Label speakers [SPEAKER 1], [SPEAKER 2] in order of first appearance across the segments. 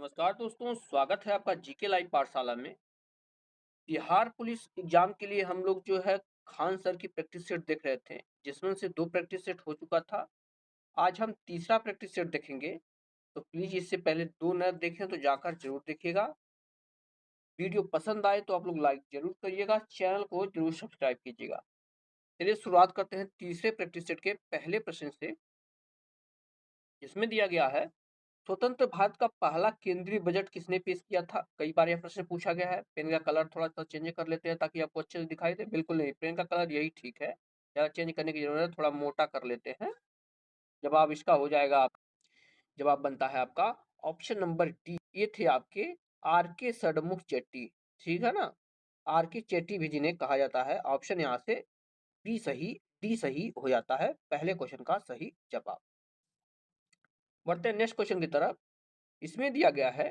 [SPEAKER 1] नमस्कार दोस्तों, स्वागत है आपका जीके लाइव पाठशाला में। बिहार पुलिस एग्जाम के लिए हम लोग जो है खान सर की प्रैक्टिस सेट देख रहे थे, जिसमें से 2 प्रैक्टिस सेट हो चुका था। आज हम तीसरा प्रैक्टिस सेट देखेंगे, तो प्लीज़ इससे पहले 2 न देखें तो जाकर ज़रूर देखिएगा। वीडियो पसंद आए तो आप लोग लाइक ज़रूर करिएगा, चैनल को ज़रूर सब्सक्राइब कीजिएगा। चलिए शुरुआत करते हैं तीसरे प्रैक्टिस सेट के पहले प्रश्न से, जिसमें दिया गया है स्वतंत्र भारत का पहला केंद्रीय बजट किसने पेश किया था? कई बार यह प्रश्न पूछा गया है। पेन का कलर थोड़ा-सा चेंज कर लेते हैं ताकि आपको अच्छे से दिखाई दे। बिल्कुल नहीं, पेन का कलर यही ठीक है। ज़्यादा चेंज करने की ज़रूरत है, थोड़ा मोटा कर लेते हैं। जवाब इसका हो जाएगा आप जवाब बनता है आपका ऑप्शन नंबर डी। ये थे आपके आर के सडमुख चेट्टी, ठीक है ना? आर के चेट्टी भी जिन्हें कहा जाता है। ऑप्शन यहाँ से डी सही हो जाता है पहले क्वेश्चन का सही जवाब। बढ़ते हैं नेक्स्ट क्वेश्चन की तरफ। इसमें दिया गया है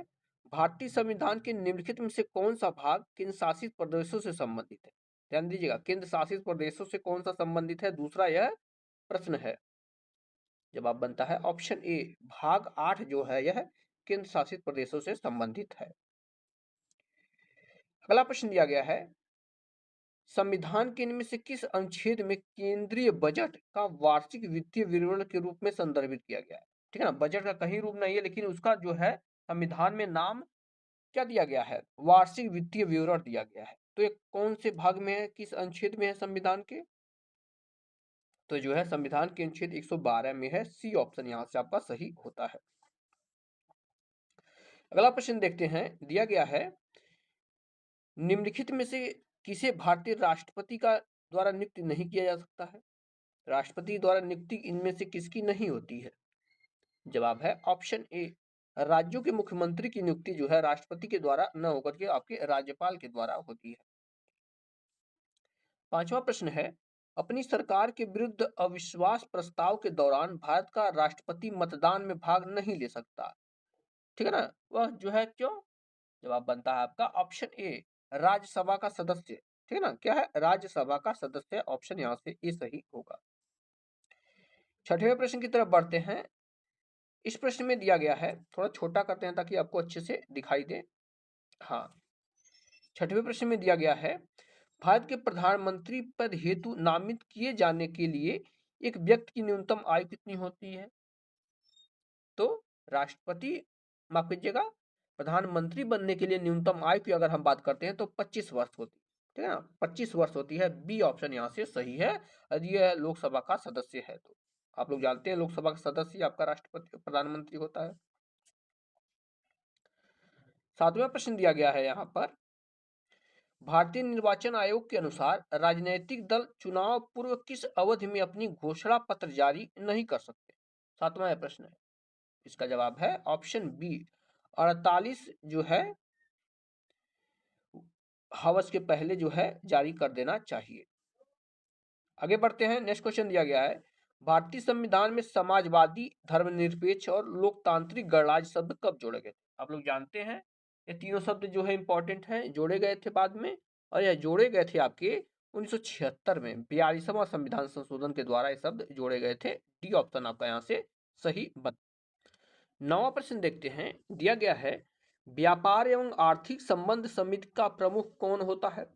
[SPEAKER 1] भारतीय संविधान के निम्नलिखित में से कौन सा भाग केंद्र शासित प्रदेशों से संबंधित है? ध्यान दीजिएगा, केंद्र शासित प्रदेशों से कौन सा संबंधित है, दूसरा यह प्रश्न है। जवाब बनता है ऑप्शन ए, भाग 8 जो है यह केंद्र शासित प्रदेशों से संबंधित है। अगला प्रश्न दिया गया है संविधान के इनमें से किस अनुच्छेद में केंद्रीय बजट का वार्षिक वित्तीय विवरण के रूप में संदर्भित किया गया है? ठीक है ना, बजट का कहीं रूप नहीं है, लेकिन उसका जो है संविधान में नाम क्या दिया गया है? वार्षिक वित्तीय विवरण दिया गया है। तो ये कौन से भाग में है, किस अनुच्छेद में है संविधान के? तो जो है संविधान के अनुच्छेद 112 में है। सी ऑप्शन यहाँ से आपका सही होता है। अगला प्रश्न देखते हैं, दिया गया है निम्नलिखित में से किसे भारतीय राष्ट्रपति का द्वारा नियुक्त नहीं किया जा सकता है? राष्ट्रपति द्वारा नियुक्ति इनमें से किसकी नहीं होती है? जवाब है ऑप्शन ए, राज्यों के मुख्यमंत्री की नियुक्ति जो है राष्ट्रपति के द्वारा न होकर के आपके राज्यपाल के द्वारा होती है। पांचवा प्रश्न है अपनी सरकार के विरुद्ध अविश्वास प्रस्ताव के दौरान भारत का राष्ट्रपति मतदान में भाग नहीं ले सकता, ठीक है ना? वह जो है क्यों? जवाब बनता है आपका ऑप्शन ए, राज्यसभा का सदस्य। ठीक है ना, क्या है? राज्यसभा का सदस्य। ऑप्शन यहाँ से ए सही होगा। छठवें प्रश्न की तरफ बढ़ते हैं। इस प्रश्न में दिया गया है, थोड़ा छोटा करते हैं ताकि आपको अच्छे से दिखाई दे। हाँ, छठवें प्रश्न में दिया गया है भारत के प्रधानमंत्री पद हेतु नामित किए जाने के लिए एक व्यक्ति की न्यूनतम आयु कितनी होती है? तो राष्ट्रपति, माफ कीजिएगा, प्रधानमंत्री बनने के लिए न्यूनतम आयु की अगर हम बात करते हैं तो 25 वर्ष होती है। ठीक है ना, 25 वर्ष होती है। बी ऑप्शन यहाँ से सही है। यदि यह लोकसभा का सदस्य है तो आप लोग जानते हैं लोकसभा का सदस्य आपका राष्ट्रपति प्रधानमंत्री होता है। सातवां प्रश्न दिया गया है यहाँ पर भारतीय निर्वाचन आयोग के अनुसार राजनीतिक दल चुनाव पूर्व किस अवधि में अपनी घोषणा पत्र जारी नहीं कर सकते? सातवां प्रश्न है, इसका जवाब है ऑप्शन बी, 48 जो है हवस के पहले जो है जारी कर देना चाहिए। आगे बढ़ते हैं। नेक्स्ट क्वेश्चन दिया गया है भारतीय संविधान में समाजवादी, धर्मनिरपेक्ष और लोकतांत्रिक गणराज्य शब्द कब जोड़े गए थे? आप लोग जानते हैं ये तीनों शब्द जो है इंपॉर्टेंट है, जोड़े गए थे बाद में, और यह जोड़े गए थे आपके 1976 में 42वां संविधान संशोधन के द्वारा ये शब्द जोड़े गए थे। डी ऑप्शन आपका यहाँ से सही बन। नौवां प्रश्न देखते हैं, दिया गया है व्यापार एवं आर्थिक संबंध समिति का प्रमुख कौन होता है?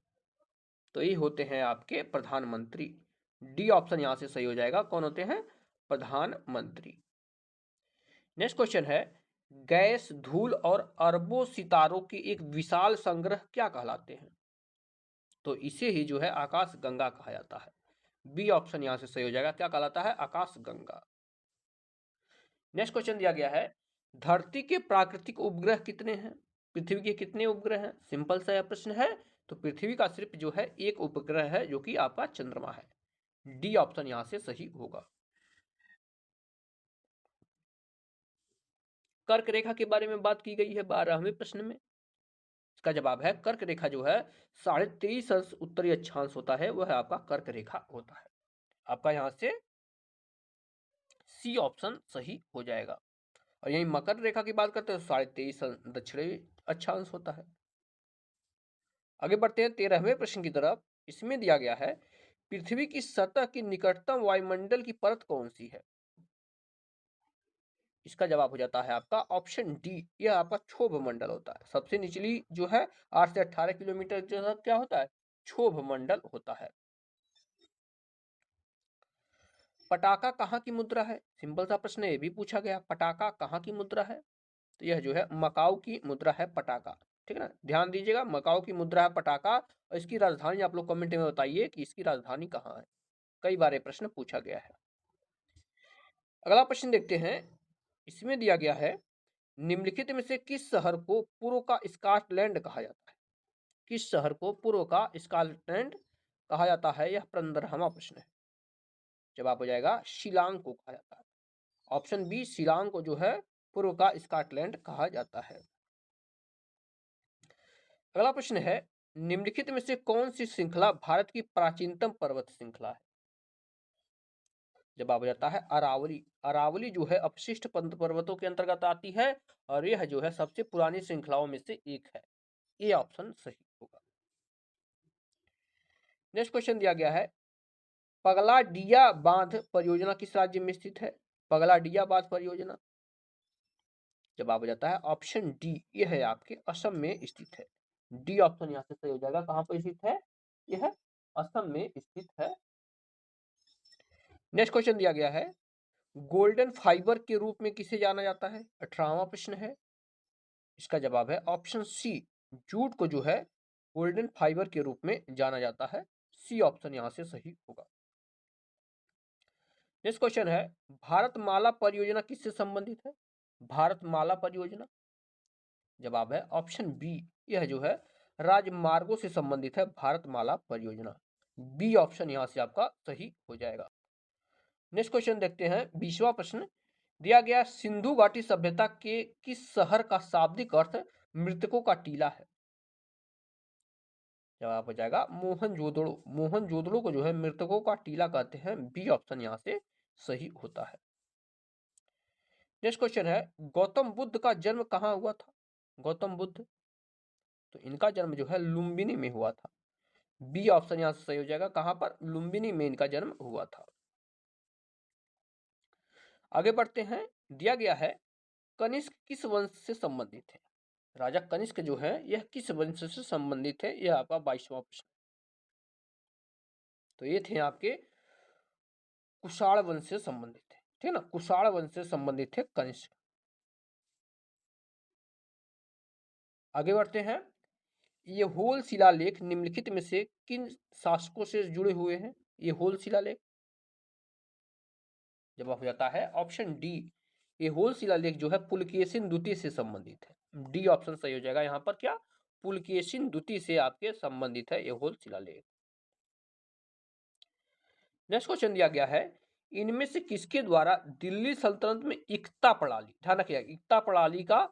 [SPEAKER 1] तो ये होते हैं आपके प्रधानमंत्री। डी ऑप्शन यहां से सही हो जाएगा। कौन होते हैं? प्रधानमंत्री। नेक्स्ट क्वेश्चन है गैस, धूल और अरबों सितारों के एक विशाल संग्रह क्या कहलाते हैं? तो इसे ही जो है आकाश गंगा कहा जाता है। बी ऑप्शन यहां से सही हो जाएगा। क्या कहलाता है? आकाश गंगा। नेक्स्ट क्वेश्चन दिया गया है धरती के प्राकृतिक उपग्रह कितने हैं? पृथ्वी के कितने उपग्रह हैं? सिंपल सा यह प्रश्न है। तो पृथ्वी का सिर्फ जो है एक उपग्रह है जो कि आपका चंद्रमा है। डी ऑप्शन यहां से सही होगा। कर्क रेखा के बारे में बात की गई है 12वें प्रश्न में। इसका जवाब है कर्क रेखा जो है 23.5 अंश उत्तरी अक्षांश होता है, वह आपका कर्क रेखा होता है। आपका यहां से सी ऑप्शन सही हो जाएगा। और यही मकर रेखा की बात करते हैं 23.5 दक्षिणी अक्षांश होता है। आगे बढ़ते हैं 13वें प्रश्न की तरफ। इसमें दिया गया है पृथ्वी की सतह की निकटतम वायुमंडल की परत कौन सी है? इसका जवाब हो जाता है आपका ऑप्शन डी, यह आपका क्षोभ मंडल होता है। सबसे निचली जो है 8 से 18 किलोमीटर जो है क्या होता है, क्षोभ मंडल होता है। पटाका कहाँ की मुद्रा है, सिंपल सा प्रश्न ये भी पूछा गया, पटाका कहाँ की मुद्रा है, तो यह जो है मकाऊ की मुद्रा है पटाका। ठीक है ना, ध्यान दीजिएगा, मकाऊ की मुद्रा है पटाका, और इसकी राजधानी आप लोग कमेंट में बताइए कि इसकी राजधानी कहाँ है, कई बार ये प्रश्न पूछा गया है। अगला प्रश्न देखते हैं, इसमें दिया गया है निम्नलिखित में से किस शहर को पूर्व का स्कॉटलैंड कहा जाता है, किस शहर को पूर्व का स्कॉटलैंड कहा जाता है, यह 15वां प्रश्न है। जवाब हो जाएगा शिलांग को कहा जाता है, ऑप्शन बी शिलांग को जो है पूर्व का स्कॉटलैंड कहा जाता है। अगला प्रश्न है, निम्नलिखित में से कौन सी श्रृंखला भारत की प्राचीनतम पर्वत श्रृंखला है। जवाब हो जाता है अरावली। अरावली जो है अपशिष्ट पर्वतों के अंतर्गत आती है, और यह जो है सबसे पुरानी श्रृंखलाओं में से एक है, ये ऑप्शन सही होगा। नेक्स्ट क्वेश्चन दिया गया है, पगलाडिया बांध परियोजना किस राज्य में स्थित है, पगलाडिया बांध परियोजना। जवाब हो जाता है ऑप्शन डी, यह है आपके असम में स्थित है। डी ऑप्शन यहाँ से सही हो जाएगा, कहां पर स्थित है, यह असम में स्थित है। नेक्स्ट क्वेश्चन दिया गया है, गोल्डन फाइबर के रूप में किसे जाना जाता है, 18वां प्रश्न है। इसका जवाब है ऑप्शन सी, जूट को जो है गोल्डन फाइबर के रूप में जाना जाता है, सी ऑप्शन यहां से सही होगा। नेक्स्ट क्वेश्चन है, भारतमाला परियोजना किससे संबंधित है, भारतमाला परियोजना। जवाब है ऑप्शन बी, यह जो है राजमार्गों से संबंधित है भारतमाला परियोजना, बी ऑप्शन यहां से आपका सही हो जाएगा। नेक्स्ट क्वेश्चन देखते हैं, 20वां प्रश्न दिया गया, सिंधु घाटी सभ्यता के किस शहर का शाब्दिक अर्थ मृतकों का टीला है। जवाब हो जाएगा मोहनजोदड़ो, मोहनजोदड़ो को जो है मृतकों का टीला कहते हैं, बी ऑप्शन यहां से सही होता है। नेक्स्ट क्वेश्चन है, गौतम बुद्ध का जन्म कहां हुआ था, गौतम बुद्ध, तो इनका जन्म जो है लुम्बिनी में हुआ था, बी ऑप्शन यहां से सही हो जाएगा, कहां पर, लुम्बिनी में इनका जन्म हुआ था। आगे बढ़ते हैं, दिया गया है कनिष्क किस वंश से संबंधित है, राजा कनिष्क जो है यह किस वंश से संबंधित है, यह आपका 22वां प्रश्न। तो ये थे आपके कुषाण वंश से संबंधित है, ठीक है ना, कुषाण वंश से संबंधित है कनिष्क। आगे बढ़ते हैं, ये होल शिलालेख निम्नलिखित में से किन शासकों से जुड़े हुए हैं, ये होल शिलालेख। जवाब हो जाता है ऑप्शन डी, ये होल शिलालेख जो है पुलकेशिन द्वितीय से संबंधित है, डी ऑप्शन सही हो जाएगा यहाँ पर, क्या पुलकेशिन द्वितीय से आपके संबंधित है ये होल शिलालेख। नेक्स्ट क्वेश्चन दिया गया है, इनमें से किसके द्वारा दिल्ली सल्तनत में इक्ता प्रणाली, ध्यान रखिएगा, इक्ता प्रणाली का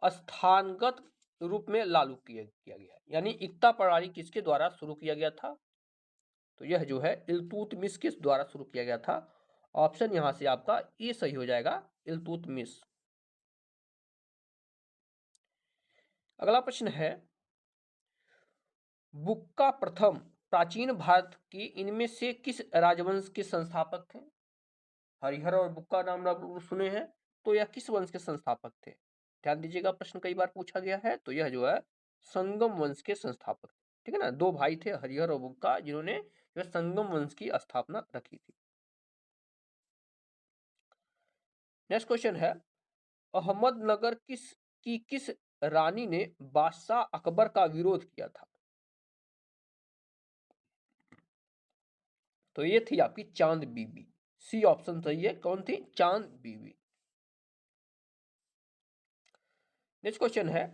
[SPEAKER 1] स्थानगत रूप में लागू किया गया, यानी इक्ता प्रणाली किसके द्वारा शुरू किया गया था, तो यह जो है इल्तुतमिश के द्वारा शुरू किया गया था, ऑप्शन यहां से आपका ये सही हो जाएगा, इल्तुतमिश। अगला प्रश्न है, बुक्का प्रथम प्राचीन भारत के इनमें से किस राजवंश के संस्थापक थे, हरिहर और बुक्का नाम आप लोग सुने हैं, तो यह किस वंश के संस्थापक थे, ध्यान दीजिएगा, प्रश्न कई बार पूछा गया है, तो यह जो है संगम वंश के संस्थापक, ठीक है ना, दो भाई थे हरिहर और बुक्का जिन्होंने जो संगम वंश की स्थापना रखी थी। नेक्स्ट क्वेश्चन है, अहमदनगर किस रानी ने बादशाह अकबर का विरोध किया था, तो ये थी आपकी चांद बीबी, सी ऑप्शन सही है, कौन थी, चांद बीबी। नेक्स्ट क्वेश्चन है,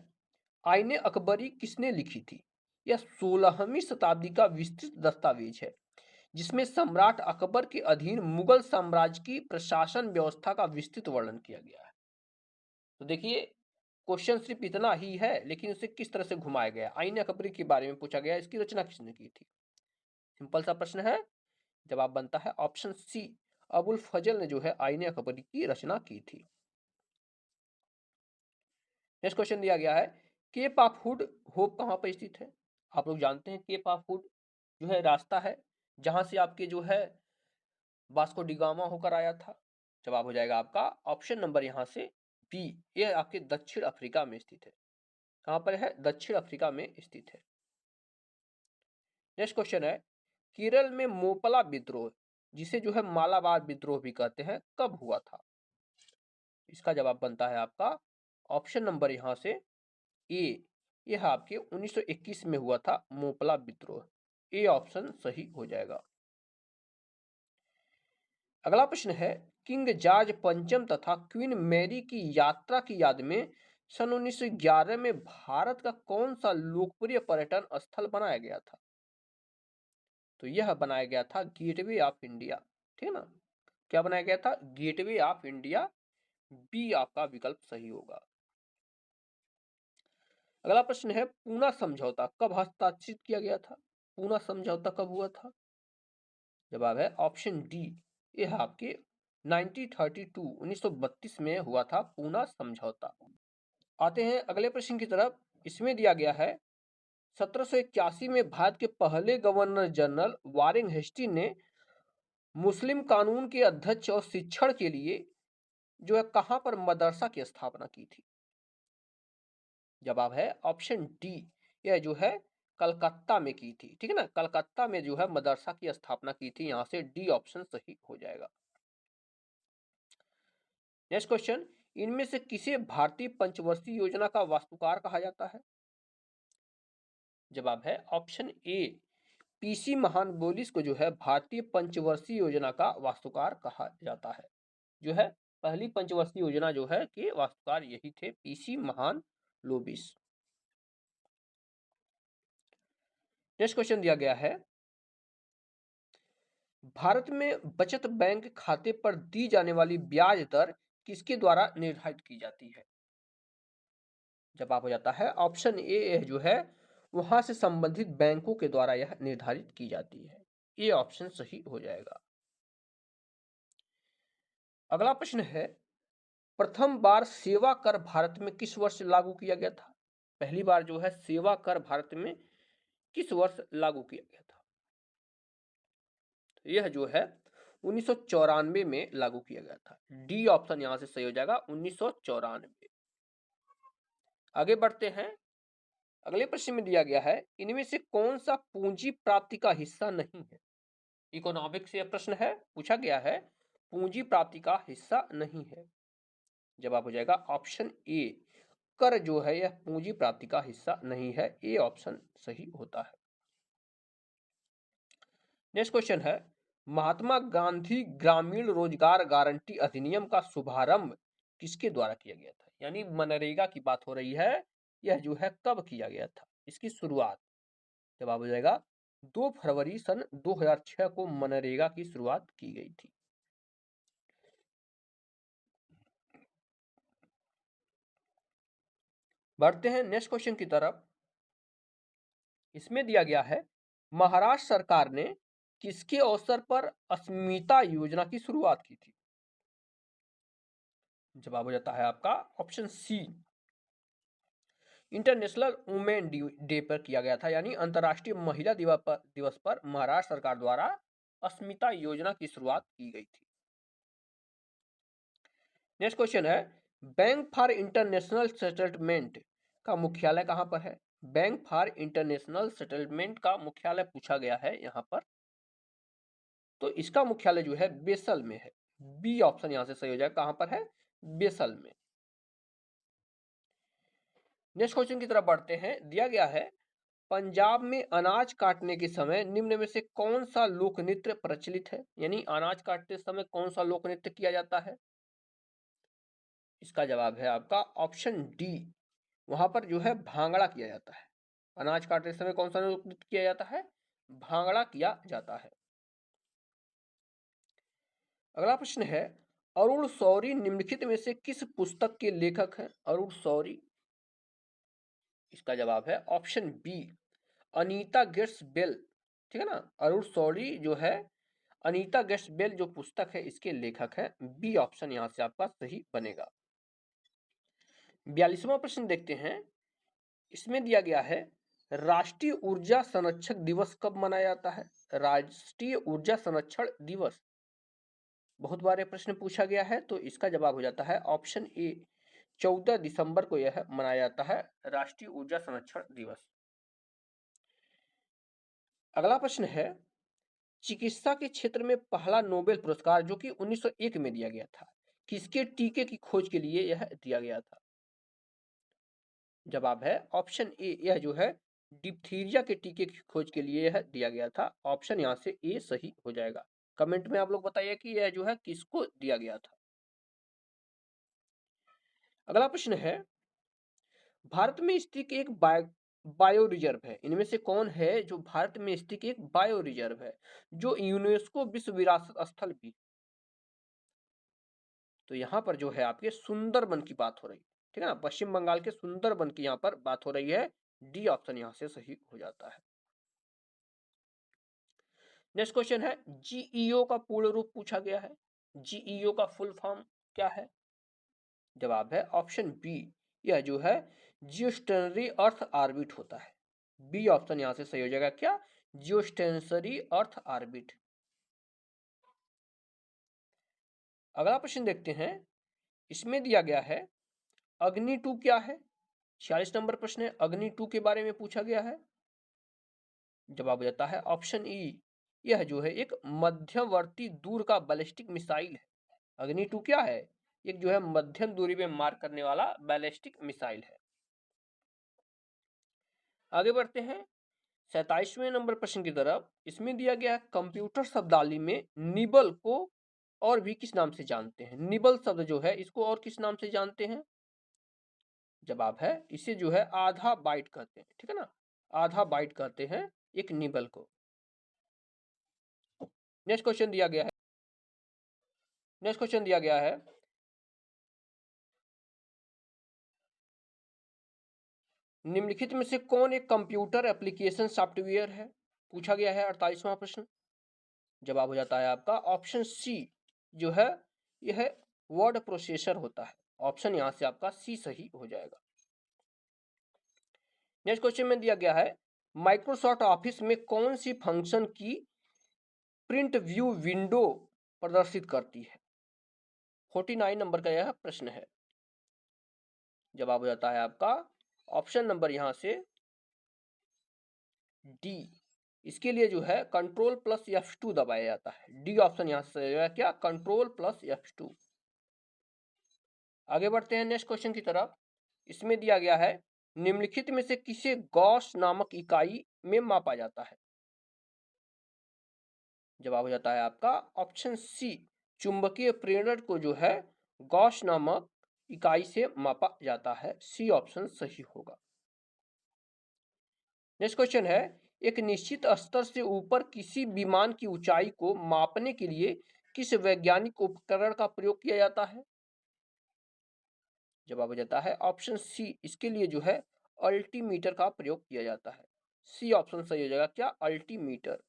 [SPEAKER 1] आईने अकबरी किसने लिखी थी, यह 16वीं शताब्दी का विस्तृत दस्तावेज है, जिसमें सम्राट अकबर के अधीन मुगल साम्राज्य की प्रशासन व्यवस्था का विस्तृत वर्णन किया गया है। तो देखिए, क्वेश्चन सिर्फ इतना ही है, लेकिन उसे किस तरह से घुमाया गया, आईने अकबरी के बारे में पूछा गया, इसकी रचना किसने की थी, सिंपल सा प्रश्न है, जवाब बनता है ऑप्शन सी, अबुल फजल ने जो है आईने अकबरी की रचना की थी। नेक्स्ट क्वेश्चन दिया गया है, केप ऑफ गुड होप कहां पर स्थित है, आप लोग जानते हैं केप ऑफ गुड जो है रास्ता है जहां से आपके जो है वास्को डिगामा होकर आया था, जवाब हो जाएगा आपका ऑप्शन नंबर यहाँ से बी, ये आपके दक्षिण अफ्रीका में स्थित है। कहां पर है? दक्षिण अफ्रीका में स्थित है। नेक्स्ट क्वेश्चन है, केरल में मोपला विद्रोह, जिसे जो है मालाबार विद्रोह भी कहते हैं, कब हुआ था? इसका जवाब बनता है आपका ऑप्शन नंबर यहां से ए, यह आपके 1921 में हुआ था मोपला विद्रोह। ए ऑप्शन सही हो जाएगा। अगला प्रश्न है, किंग जॉर्ज पंचम तथा क्वीन मैरी की यात्रा की याद में सन 1911 में भारत का कौन सा लोकप्रिय पर्यटन स्थल बनाया गया था? तो यह बनाया गया था गेटवे ऑफ इंडिया। ठीक है ना? क्या बनाया गया था? Gateway of India. बी आपका विकल्प सही होगा। अगला प्रश्न है, पूना समझौता कब हस्ताक्षरित किया गया था? पूना समझौता कब हुआ था? जवाब है ऑप्शन डी, यह आपके 1932 में हुआ था पूना समझौता। आते हैं अगले प्रश्न की तरफ। इसमें दिया गया है, 1781 में भारत के पहले गवर्नर जनरल वारेन हेस्टी ने मुस्लिम कानून के अध्यक्ष और शिक्षण के लिए जो है कहां पर मदरसा की स्थापना की थी? जवाब है ऑप्शन डी, यह जो है कलकत्ता में की थी। ठीक है ना? कलकत्ता में जो है मदरसा की स्थापना की थी। यहां से डी ऑप्शन सही हो जाएगा। नेक्स्ट क्वेश्चन, इनमें से किसे भारतीय पंचवर्षीय योजना का वास्तुकार कहा जाता है? जवाब है ऑप्शन ए, पीसी महालनोबिस को जो है भारतीय पंचवर्षीय योजना का वास्तुकार कहा जाता है। जो है पहली पंचवर्षीय योजना जो है कि वास्तुकार यही थे, पीसी महालनोबिस। नेक्स्ट क्वेश्चन दिया गया है, भारत में बचत बैंक खाते पर दी जाने वाली ब्याज दर किसके द्वारा निर्धारित की जाती है? जवाब हो जाता है ऑप्शन ए, जो है वहां से संबंधित बैंकों के द्वारा यह निर्धारित की जाती है। ये ऑप्शन सही हो जाएगा। अगला प्रश्न है, प्रथम बार सेवा कर भारत में किस वर्ष लागू किया गया था? पहली बार जो है सेवा कर भारत में किस वर्ष लागू किया गया था? यह जो है 1994 में लागू किया गया था। डी ऑप्शन यहां से सही हो जाएगा, 1994। आगे बढ़ते हैं। अगले प्रश्न में दिया गया है, इनमें से कौन सा पूंजी प्राप्ति का हिस्सा नहीं है? इकोनॉमिक्स से यह प्रश्न है, पूछा गया है पूंजी प्राप्ति का हिस्सा नहीं है। जवाब हो जाएगा ऑप्शन ए, कर जो है यह पूंजी प्राप्ति का हिस्सा नहीं है। ए ऑप्शन सही होता है। नेक्स्ट क्वेश्चन है, महात्मा गांधी ग्रामीण रोजगार गारंटी अधिनियम का शुभारंभ किसके द्वारा किया गया था? यानी मनरेगा की बात हो रही है, यह जो है कब किया गया था इसकी शुरुआत? जवाब हो जाएगा 2 फरवरी सन 2006 को मनरेगा की शुरुआत की गई थी। बढ़ते हैं नेक्स्ट क्वेश्चन की तरफ। इसमें दिया गया है, महाराष्ट्र सरकार ने किसके अवसर पर अस्मिता योजना की शुरुआत की थी? जवाब हो जाता है आपका option C, international women day पर किया गया था। यानी अंतर्राष्ट्रीय महिला दिवस पर महाराष्ट्र सरकार द्वारा अस्मिता योजना की शुरुआत की गई थी। नेक्स्ट क्वेश्चन है, बैंक फॉर इंटरनेशनल सेटलमेंट का मुख्यालय कहां पर है? बैंक फॉर इंटरनेशनल सेटलमेंट का मुख्यालय पूछा गया है यहां पर, तो इसका मुख्यालय जो है बेसल में है। बी ऑप्शन यहां से सही हो जाएगा, कहां पर है? बेसल में। नेक्स्ट क्वेश्चन की तरफ बढ़ते हैं। दिया गया है, पंजाब में अनाज काटने के समय निम्न में से कौन सा लोक नृत्य प्रचलित है? यानी अनाज काटते समय कौन सा लोक नृत्य किया जाता है? इसका जवाब है आपका ऑप्शन डी, वहां पर जो है भांगड़ा किया जाता है। अनाज काटते समय कौन सा लोक नृत्य किया जाता है? भांगड़ा किया जाता है। अगला प्रश्न है, अरुण शौरी निम्नलिखित में से किस पुस्तक के लेखक हैं? अरुण शौरी, इसका जवाब है option B, Anita gets bell. ठीक है ना? अरुण शौरी जो है अनीता गेट्स बेल जो पुस्तक है इसके लेखक हैं। बी ऑप्शन यहां से आपका सही बनेगा। 42वां प्रश्न देखते हैं। इसमें दिया गया है, राष्ट्रीय ऊर्जा संरक्षक दिवस कब मनाया जाता है? राष्ट्रीय ऊर्जा संरक्षण दिवस बहुत बार ये प्रश्न पूछा गया है, तो इसका जवाब हो जाता है ऑप्शन ए, 14 दिसंबर को यह मनाया जाता है राष्ट्रीय ऊर्जा संरक्षण दिवस। अगला प्रश्न है, चिकित्सा के क्षेत्र में पहला नोबेल पुरस्कार जो कि 1901 में दिया गया था, किसके टीके की खोज के लिए यह दिया गया था? जवाब है ऑप्शन ए, यह जो है डिप्थीरिया के टीके की खोज के लिए यह दिया गया था। ऑप्शन यहां से ए सही हो जाएगा। कमेंट में आप लोग बताइए कि यह जो है किसको दिया गया था। अगला प्रश्न है, भारत में स्थित एक बायो रिजर्व है, इनमें से कौन है जो भारत में स्थित एक बायो रिजर्व है जो यूनेस्को विश्व विरासत स्थल भी? तो यहाँ पर जो है आपके सुंदरबन की बात हो रही है, ठीक है ना, पश्चिम बंगाल के सुंदरबन की यहाँ पर बात हो रही है। डी ऑप्शन यहाँ से सही हो जाता है। नेक्स्ट क्वेश्चन है, जीईओ का पूर्ण रूप पूछा गया है, जीईओ का फुल फॉर्म क्या है? जवाब है ऑप्शन बी, यह जो है जियोस्टेशनरी अर्थ ऑर्बिट होता है। बी ऑप्शन यहां से सही हो जाएगा, क्या? Geostationary earth orbit. अगला प्रश्न देखते हैं, इसमें दिया गया है अग्नि 2 क्या है? 46 नंबर प्रश्न है, अग्नि 2 के बारे में पूछा गया है। जवाब हो जाता है ऑप्शन ई, यह जो है एक मध्यवर्ती दूर का बैलिस्टिक मिसाइल है। अग्नि 2 क्या है? एक जो है मध्यम दूरी में मार करने वाला बैलिस्टिक मिसाइल है। आगे बढ़ते हैं 27वें नंबर प्रश्न की तरफ। इसमें दिया गया है कंप्यूटर शब्दावली में निबल को और भी किस नाम से जानते हैं? निबल शब्द जो है इसको और किस नाम से जानते हैं? जवाब है, इसे जो है आधा बाइट कहते हैं, ठीक है ना, आधा बाइट कहते हैं एक निबल को। नेक्स्ट क्वेश्चन दिया गया है, नेक्स्ट क्वेश्चन दिया गया है, निम्नलिखित में से कौन एक कंप्यूटर एप्लीकेशन सॉफ्टवेयर है? पूछा गया है 48वां प्रश्न। जवाब हो जाता है आपका ऑप्शन सी, जो है यह वर्ड प्रोसेसर होता है। ऑप्शन यहां से आपका सी सही हो जाएगा। नेक्स्ट क्वेश्चन में दिया गया है, माइक्रोसॉफ्ट ऑफिस में कौन सी फंक्शन की प्रिंट व्यू विंडो प्रदर्शित करती है? 49 नंबर का यह प्रश्न है। जवाब हो जाता है आपका ऑप्शन नंबर यहां से डी। इसके लिए जो है कंट्रोल प्लस F2 दबाया जाता है। डी ऑप्शन यहां से क्या, कंट्रोल प्लस F2। आगे बढ़ते हैं नेक्स्ट क्वेश्चन की तरफ। इसमें दिया गया है, निम्नलिखित में से किसे गॉस नामक इकाई में मापा जाता है? जवाब हो जाता है आपका ऑप्शन सी, चुंबकीय प्रेरण को जो है गॉस नामक इकाई से मापा जाता है। सी ऑप्शन सही होगा। नेक्स्ट क्वेश्चन है, एक निश्चित स्तर से ऊपर किसी विमान की ऊंचाई को मापने के लिए किस वैज्ञानिक उपकरण का प्रयोग किया जाता है? जवाब हो जाता है ऑप्शन सी, इसके लिए जो है अल्टीमीटर का प्रयोग किया जाता है। सी ऑप्शन सही हो जाएगा, क्या? अल्टीमीटर।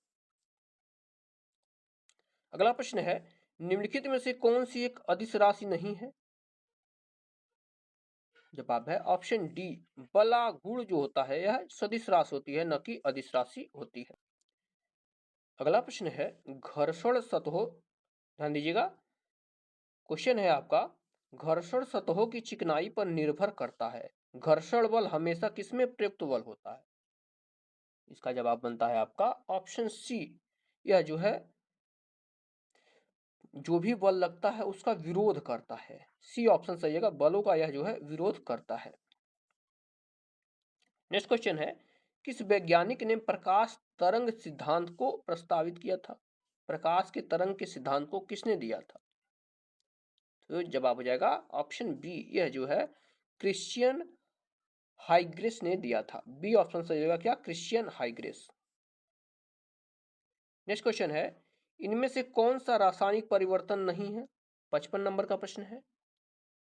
[SPEAKER 1] अगला प्रश्न है, निम्नलिखित में से कौन सी एक अदिश राशि नहीं है? जवाब है ऑप्शन डी, बलागुण जो होता है यह सदिश राशि होती है, न कि अदिश राशि होती है। अगला प्रश्न है, घर्षण सतहों, ध्यान दीजिएगा, क्वेश्चन है आपका, घर्षण सतहों की चिकनाई पर निर्भर करता है, घर्षण बल हमेशा किसमें प्रयुक्त बल होता है? इसका जवाब बनता है आपका ऑप्शन सी, यह जो है जो भी बल लगता है उसका विरोध करता है। सी ऑप्शन सही है, बलों का यह जो है विरोध करता है। नेक्स्ट क्वेश्चन है, किस वैज्ञानिक ने प्रकाश तरंग सिद्धांत को प्रस्तावित किया था? प्रकाश के तरंग के सिद्धांत को किसने दिया था? तो जवाब हो जाएगा ऑप्शन बी, यह जो है क्रिश्चियन हाइग्रेस ने दिया था। बी ऑप्शन सही होगा, क्या? क्रिश्चियन हाइग्रेस। नेक्स्ट क्वेश्चन है, इनमें से कौन सा रासायनिक परिवर्तन नहीं है? 55 नंबर का प्रश्न है।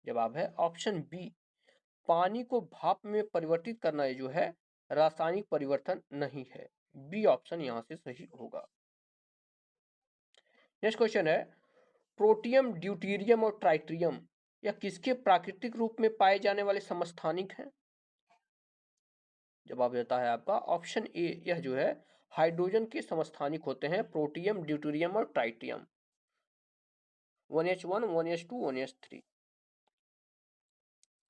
[SPEAKER 1] जवाब है ऑप्शन बी, पानी को भाप में परिवर्तित करना ये जो है रासायनिक परिवर्तन नहीं है। बी ऑप्शन यहां से सही होगा। नेक्स्ट क्वेश्चन है, प्रोटियम, ड्यूटीरियम और ट्राइटिरियम यह किसके प्राकृतिक रूप में पाए जाने वाले समस्थानिक हैं? जवाब देता है आपका ऑप्शन ए, यह जो है हाइड्रोजन के समस्थानिक होते हैं, प्रोटियम, ड्यूटीरियम और ट्राइटियम। 1H1, 1H2, 1H3।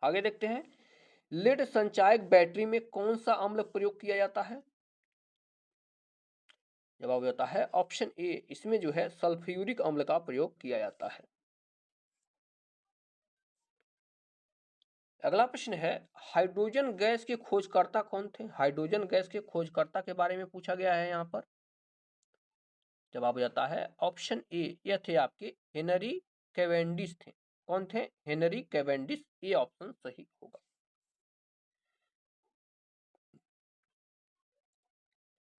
[SPEAKER 1] आगे देखते हैं, लेड संचायक बैटरी में कौन सा अम्ल प्रयोग किया जाता है? जवाब होता है ऑप्शन ए, इसमें जो है सल्फ्यूरिक अम्ल का प्रयोग किया जाता है। अगला प्रश्न है, हाइड्रोजन गैस के खोजकर्ता कौन थे? हाइड्रोजन गैस के खोजकर्ता के बारे में पूछा गया है यहाँ पर। जवाब हो जाता है ऑप्शन ए, यह थे आपके हेनरी कैवेंडिश थे। कौन थे? हेनरी कैवेंडिश, ये ऑप्शन सही होगा।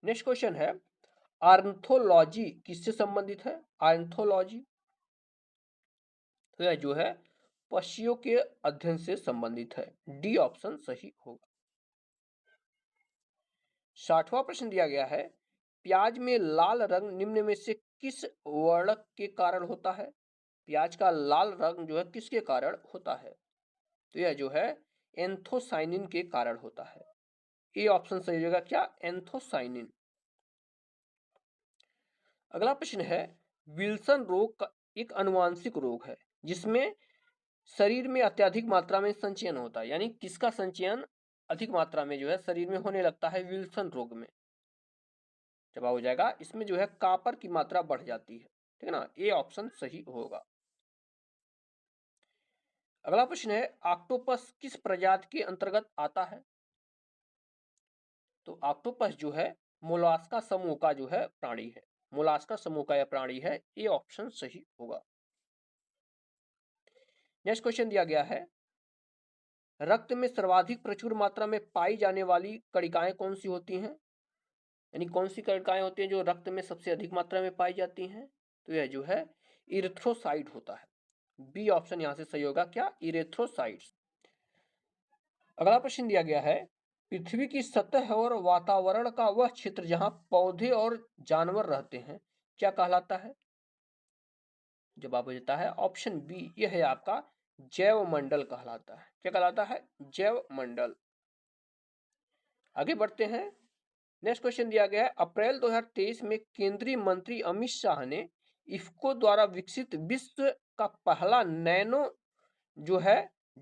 [SPEAKER 1] नेक्स्ट क्वेश्चन है, आर्थोलॉजी किससे संबंधित है? आर्थोलॉजी तो यह जो है पक्षियों के अध्ययन से संबंधित है। डी ऑप्शन सही होगा। 60वां प्रश्न दिया गया है, प्याज में लाल रंग निम्न में से किस वर्णक के कारण होता है? प्याज का लाल रंग जो है किसके कारण होता है? तो यह जो है एंथोसाइनिन के कारण होता है। ए ऑप्शन सही होगा। क्या? एंथोसाइनिन। अगला प्रश्न है, विल्सन रोग का एक अनुवांशिक रोग है जिसमें शरीर में अत्यधिक मात्रा में संचयन होता है, यानी किसका संचयन अधिक मात्रा में जो है शरीर में होने लगता है विल्सन रोग में? जवाब हो जाएगा इसमें जो है कॉपर की मात्रा बढ़ जाती है। ठीक है ना, ए ऑप्शन सही होगा। अगला प्रश्न है, ऑक्टोपस किस प्रजाति के अंतर्गत आता है? तो ऑक्टोपस जो है मोलास्का समूह का जो है प्राणी है। मोलास्का समूह का यह प्राणी है। ए ऑप्शन सही होगा। नेक्स्ट क्वेश्चन दिया गया है, रक्त में सर्वाधिक प्रचुर मात्रा में पाई जाने वाली कणिकाएं कौन सी होती हैं? यानी कौन सी कणिकाएं होती हैं जो रक्त में सबसे अधिक मात्रा में पाई जाती हैं? तो यह जो है इरिथ्रोसाइट होता है। बी ऑप्शन यहां से सही होगा। क्या? इरेथ्रोसाइट्स। अगला प्रश्न दिया गया है, पृथ्वी की सतह और वातावरण का वह क्षेत्र जहां पौधे और जानवर रहते हैं क्या कहलाता है? जवाब हो जाता है ऑप्शन बी, यह है आपका जैव मंडल कहलाता है। क्या कहलाता है? जैव मंडल। आगे बढ़ते हैं। नेक्स्ट क्वेश्चन दिया गया है, अप्रैल 2023 में केंद्रीय मंत्री अमित शाह ने इफ्को द्वारा विकसित विश्व का पहला नैनो जो है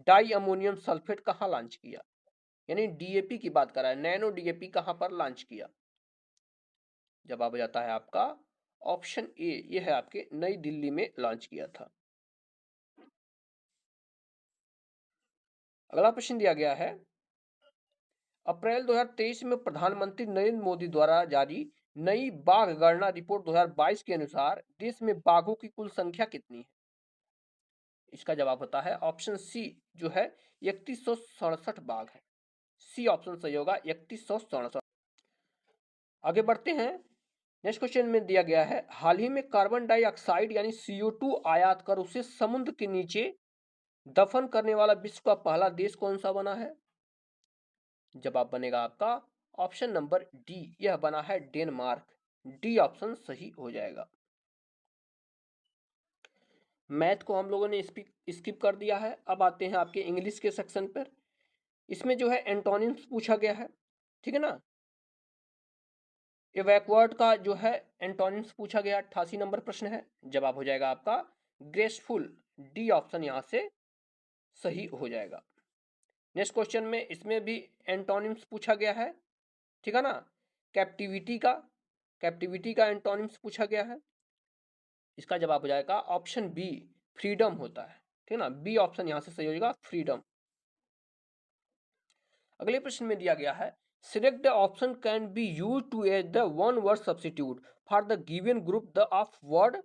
[SPEAKER 1] डाई अमोनियम सल्फेट कहां लॉन्च किया? यानी डीएपी की बात कर रहा है, नैनो डीएपी कहां पर लॉन्च किया? जवाब हो जाता है आपका ऑप्शन ए, यह है आपके नई दिल्ली में लॉन्च किया था। अगला प्रश्न दिया गया है, अप्रैल 2023 में प्रधानमंत्री नरेंद्र मोदी द्वारा जारी नई बाघ गणना रिपोर्ट 2022 के अनुसार देश में बाघों की कुल संख्या कितनी है? इसका जवाब होता है ऑप्शन सी, जो है 3167 बाघ है। सी ऑप्शन सही होगा, 3167। आगे बढ़ते हैं। नेक्स्ट क्वेश्चन में दिया गया है, हाल ही में कार्बन डाइऑक्साइड यानी CO2 आयात कर उसे समुद्र के नीचे दफन करने वाला विश्व का पहला देश कौन सा बना है? जवाब बनेगा आपका ऑप्शन नंबर डी, यह बना है डेनमार्क। डी ऑप्शन सही हो जाएगा। मैथ को हम लोगों ने स्किप कर दिया है। अब आते हैं आपके इंग्लिश के सेक्शन पर। इसमें जो है एंटोनिम्स पूछा गया है। ठीक है ना, इवैक्वर्ड का जो है एंटोनिम्स पूछा गया। 88 नंबर प्रश्न है। जवाब हो जाएगा आपका ग्रेसफुल। डी ऑप्शन यहां से सही हो जाएगा। नेक्स्ट क्वेश्चन में इसमें भी एंटोनिम्स पूछा गया है। ठीक है ना, कैप्टिविटी का एंटोनिम्स पूछा गया है। इसका जवाब हो जाएगा ऑप्शन बी, फ्रीडम होता है। ठीक है ना, बी ऑप्शन यहां से सही हो जाएगा, फ्रीडम। अगले प्रश्न में दिया गया है, select the option can be use to as the one word substitute for the given group the of word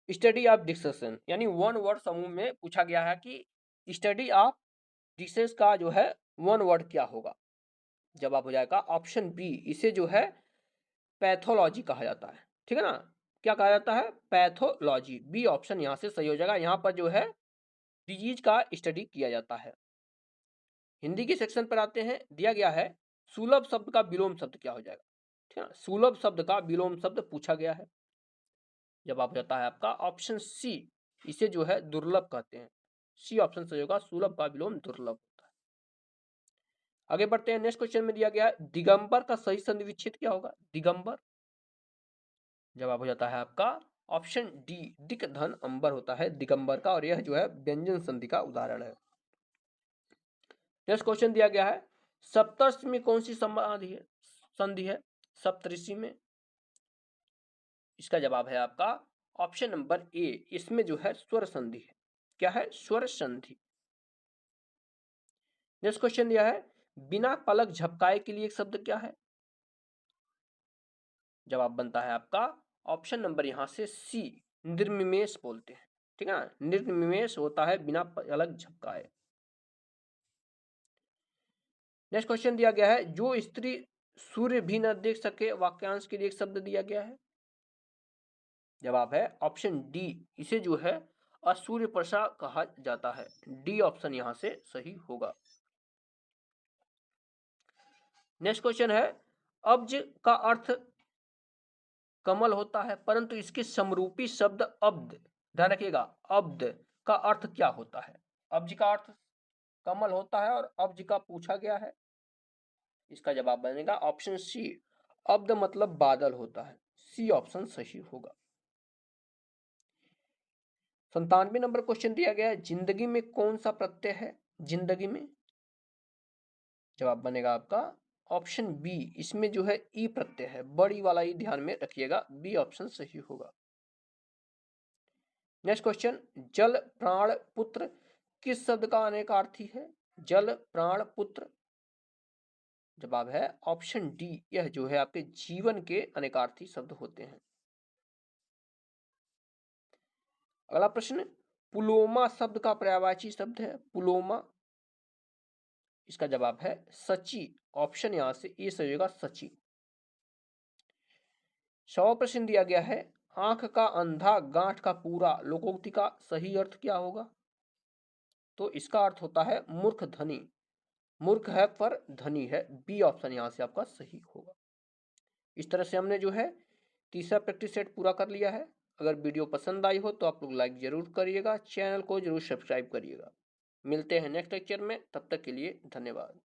[SPEAKER 1] study of discussion. यानी वन वर्ड समूह में पूछा गया है कि स्टडी ऑफ डिसेस का जो है वन वर्ड क्या होगा? जवाब हो जाएगा ऑप्शन बी, इसे जो है पैथोलॉजी कहा जाता है। ठीक है ना, क्या कहा जाता है? पैथोलॉजी। बी ऑप्शन यहां से सही हो जाएगा। यहां पर जो है डिजीज का स्टडी किया जाता है। हिंदी के सेक्शन पर आते हैं। दिया गया है, सुलभ शब्द का विलोम शब्द क्या हो जाएगा? ठीक है ना, सुलभ शब्द का विलोम शब्द पूछा गया है। जवाब हो जाता है आपका ऑप्शन सी, इसे जो है दुर्लभ कहते हैं। सी ऑप्शन सही होगा, सुलभ का विलोम दुर्लभ होता है। आगे बढ़ते हैं। नेक्स्ट क्वेश्चन में दिया गया है, दिगंबर का सही संधि विच्छेद क्या होगा? दिगंबर। जवाब हो जाता है आपका ऑप्शन डी दिक धन अंबर होता है दिगंबर का, और यह जो है व्यंजन संधि का उदाहरण है। नेक्स्ट क्वेश्चन दिया गया है, सप्तर्षि में कौन सी संधि है सप्तऋषि में? इसका जवाब है आपका ऑप्शन नंबर ए, इसमें जो है स्वर संधि है। क्या है? स्वर संधि। नेक्स्ट क्वेश्चन दिया है, बिना पलक झपकाए के लिए एक शब्द क्या है? जवाब बनता है आपका ऑप्शन नंबर यहां से सी, निर्निमेष बोलते हैं। ठीक है ना, निर्निमेष होता है बिना पलक झपकाए। नेक्स्ट क्वेश्चन दिया गया है, जो स्त्री सूर्य भी न देख सके, वाक्यांश के लिए एक शब्द दिया गया है। जवाब है ऑप्शन डी, इसे जो है असूर्य प्रसा कहा जाता है। डी ऑप्शन यहां से सही होगा। नेक्स्ट क्वेश्चन है, अब्ज का अर्थ कमल होता है, परंतु इसके समरूपी शब्द अब्द, ध्यान रखिएगा, अब्द का अर्थ क्या होता है? अब्ज का अर्थ कमल होता है और अब्ज का पूछा गया है। इसका जवाब बनेगा ऑप्शन सी, अब्द मतलब बादल होता है। सी ऑप्शन सही होगा। 97 नंबर क्वेश्चन दिया गया है, जिंदगी में कौन सा प्रत्यय है? जिंदगी में जवाब बनेगा आपका ऑप्शन बी, इसमें जो है ई प्रत्यय है, बड़ी वाला ही ध्यान में रखिएगा। बी ऑप्शन सही होगा। नेक्स्ट क्वेश्चन, जल प्राण पुत्र किस शब्द का अनेकार्थी है? जल प्राण पुत्र, जवाब है ऑप्शन डी, यह जो है आपके जीवन के अनेकार्थी शब्द होते हैं। अगला प्रश्न, पुलोमा शब्द का पर्यायवाची शब्द है। पुलोमा, इसका जवाब है सची, ऑप्शन यहां से ए सही होगा, सची। 100 प्रश्न दिया गया है, आंख का अंधा गांठ का पूरा लोकोक्ति का सही अर्थ क्या होगा? तो इसका अर्थ होता है मूर्ख धनी। मूर्ख है पर धनी है। बी ऑप्शन यहां से आपका सही होगा। इस तरह से हमने जो है तीसरा प्रैक्टिस सेट पूरा कर लिया है। अगर वीडियो पसंद आई हो तो आप लोग लाइक जरूर करिएगा, चैनल को जरूर सब्सक्राइब करिएगा। मिलते हैं नेक्स्ट लेक्चर में, तब तक के लिए धन्यवाद।